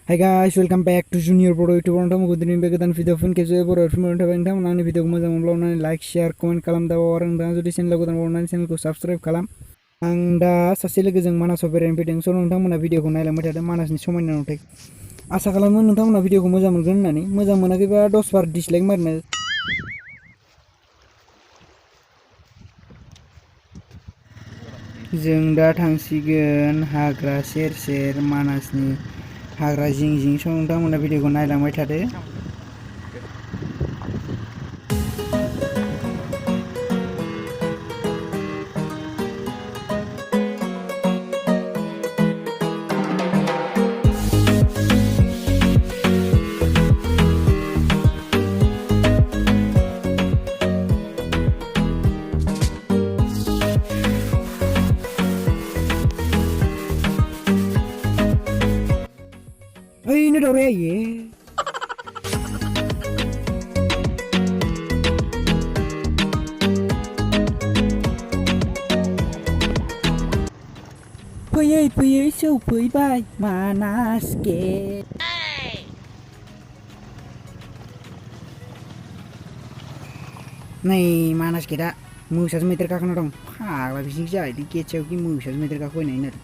Hi guys, welcome back to Junior Bodo YouTube channel. Good evening, godan video phone keje Bodo film thabeng tham nani video ko mojang moblawna like share comment kalam da orang da jodi channel godan bonani channel ko subscribe kalam. Ang da sase logojों मानासाव बेरायनो फैदों स' नोंथांमोना भिडिअखौ नायलांबाय थादों मानासनि समायना नुथाय आसा खालामो नोंथांमोना भिडिअखौ मोजां मोनगोन होननानै मोजां मोनाखैबा 10 बार डिसलाइक मारनो जों दा थांसिगोन हाग्रा सेर सेर मानासनि हाग्रा जिं जिं स' नोंथांमोना भिडिअखौ नायलांबाय थादो ini đâu đây vậy? Puyuh supui bay manas ke. Này manas kita, musas meter kakak dong. Ha, lebih sih jadi kecil ki musas meter kakak ini nih.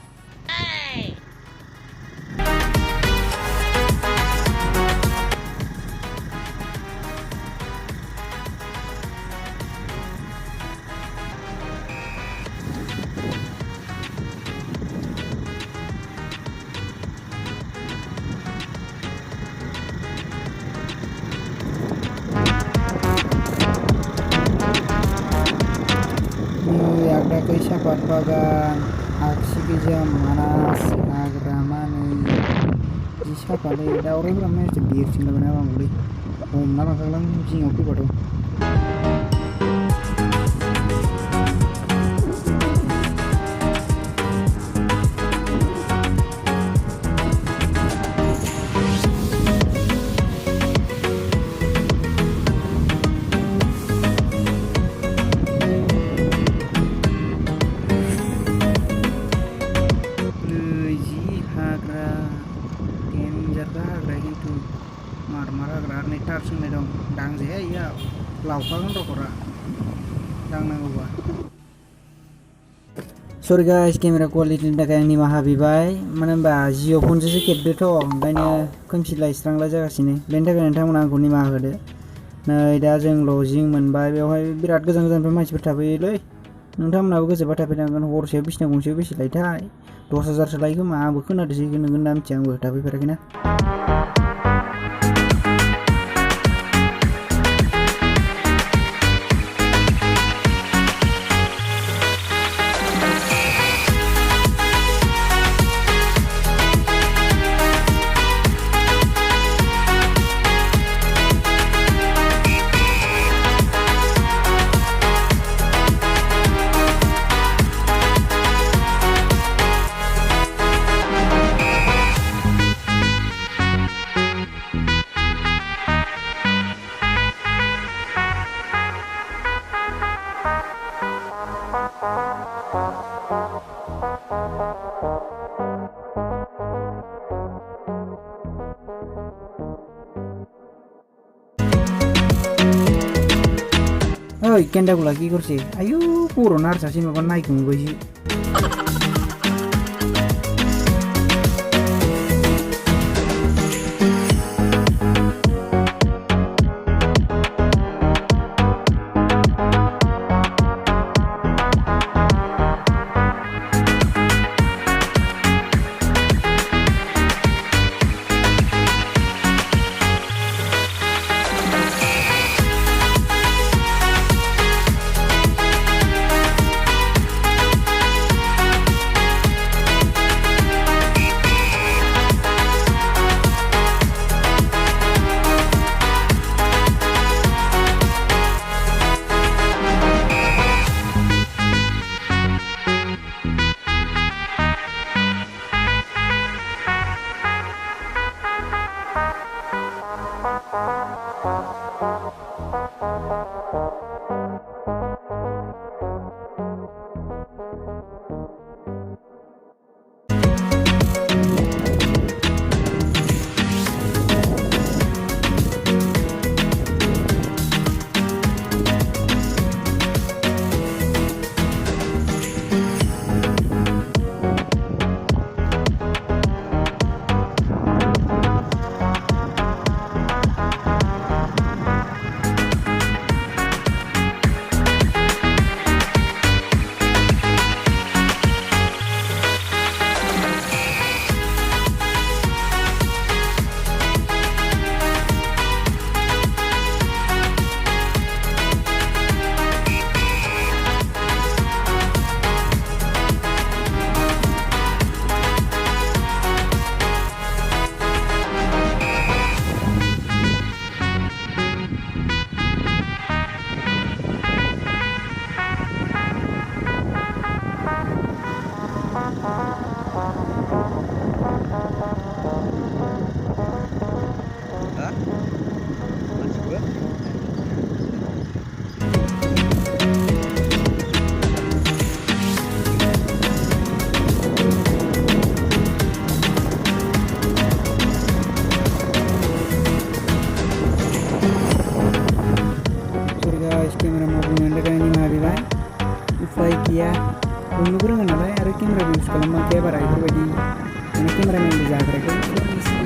Ada sahabat bagan aksi kejam manas agramani di sahabat ada orang ramai sedih cinta benar bang boleh nama kalian jing oke Bodo dong dang sih ya laukan rokora dang nangguba sorry guys camera quality ni takay ni mahabibai mana ba Jio phone se kebde to onkayno खोमसि लाइस्रांला जागासिनो बेनि थाखाय नोंथांमोना आंखौ निमाहा होदो नै दा जों लजिं मोनबाय बेवहाय बिराद गोजान गोजाननिफ्राय मानसिफोर थाफैयोलै नोंथांमोनाबो गोसोबा थाफैनांगोन हरसेयाव बिसिना गंसेयाव बेसे लायोथाय 10,000 सो लायो खोमा आंबो खोनादोंसो नोंगोन ना मिथिया आंबो थाफैफेराखैना Oi, kenda aku lagi kursi. Ayo, puro narsa sih makan naik gue sih. Camera use खालामबांखाया बारा बेफोरबायदि माने केमेरामेनबो जाद्रायाखै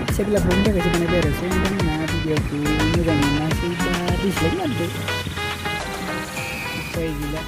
फिसा फिला प्रब्लेमनि थाखायसो बानायबाय आरो नोंथांमोना भिडिअखौ मोजां मोनासैबा डिसलाइक मारदो उफाय गैला